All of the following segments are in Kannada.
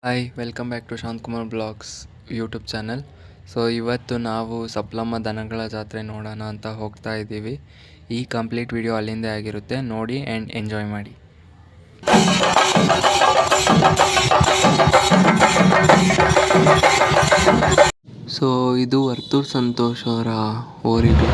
Hi welcome back to Shantakumar blogs YouTube channel. So ಇವತ್ತು ನಾವು ಸಪ್ಲಮ್ಮ ದನಗಳ ಜಾತ್ರೆ ನೋಡೋಣ ಅಂತ ಹೋಗ್ತಾ ಇದ್ದೀವಿ. ಈ ಕಂಪ್ಲೀಟ್ ವಿಡಿಯೋ ಅಲ್ಲಿಂದೇ ಆಗಿರುತ್ತೆ, ನೋಡಿ ಆ್ಯಂಡ್ ಎಂಜಾಯ್ ಮಾಡಿ. ಸೊ ಇದು ವರ್ತೂರ್ ಸಂತೋಷ್ ಅವರ ಓರಿಗಳು.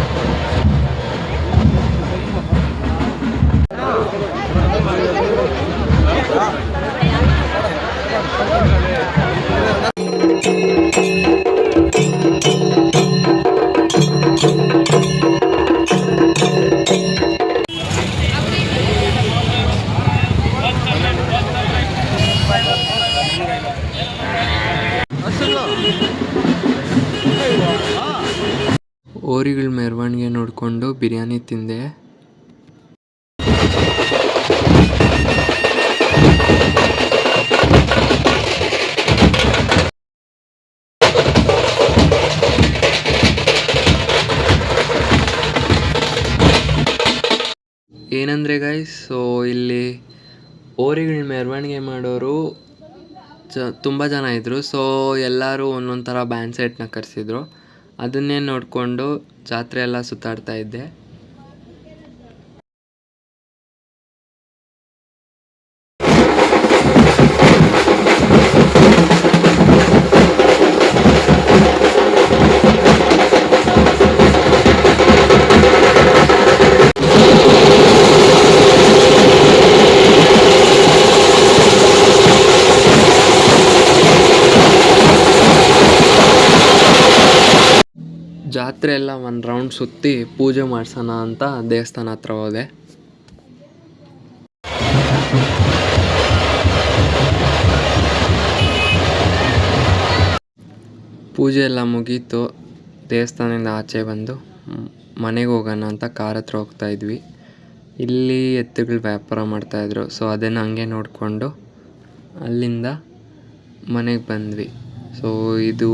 ಓರಿಗಳ ಮೆರವಣಿಗೆ ನೋಡಿಕೊಂಡು ಬಿರಿಯಾನಿ ತಿಂದೆ. ಏನಂದರೆ ಗೈಸ್, ಸೊ ಇಲ್ಲಿ ಓರಿಗಳ ಮೆರವಣಿಗೆ ಮಾಡೋರು ತುಂಬ ಜನ ಇದ್ದರು. ಸೊ ಎಲ್ಲರೂ ಒಂದೊಂದು ಥರ ಬ್ಯಾಂಡ್ ಸೆಟ್ನ ಕರೆಸಿದ್ರು. ಅದನ್ನೇ ನೋಡಿಕೊಂಡು ಜಾತ್ರೆ ಎಲ್ಲ ಸುತ್ತಾಡ್ತಾ ಇದ್ದೆ. ಜಾತ್ರೆ ಎಲ್ಲ ಒಂದು ರೌಂಡ್ ಸುತ್ತಿ ಪೂಜೆ ಮಾಡ್ಸೋಣ ಅಂತ ದೇವಸ್ಥಾನ ಹತ್ರ ಹೋದೆ. ಪೂಜೆ ಎಲ್ಲ ಮುಗೀತು. ದೇವಸ್ಥಾನದಿಂದ ಆಚೆ ಬಂದು ಮನೆಗೆ ಹೋಗೋಣ ಅಂತ ಕಾರ್ ಹತ್ರ ಹೋಗ್ತಾ ಇದ್ವಿ. ಇಲ್ಲಿ ಎತ್ತುಗಳು ವ್ಯಾಪಾರ ಮಾಡ್ತಾಯಿದ್ರು. ಸೊ ಅದನ್ನು ಹಂಗೆ ನೋಡಿಕೊಂಡು ಅಲ್ಲಿಂದ ಮನೆಗೆ ಬಂದ್ವಿ. ಸೊ ಇದು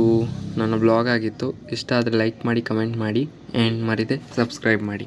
ನನ್ನ ಬ್ಲಾಗ್ ಆಗಿತ್ತು. ಇಷ್ಟ ಆದರೆ ಲೈಕ್ ಮಾಡಿ, ಕಮೆಂಟ್ ಮಾಡಿ ಆ್ಯಂಡ್ ಮರಿದೆ ಸಬ್ಸ್ಕ್ರೈಬ್ ಮಾಡಿ.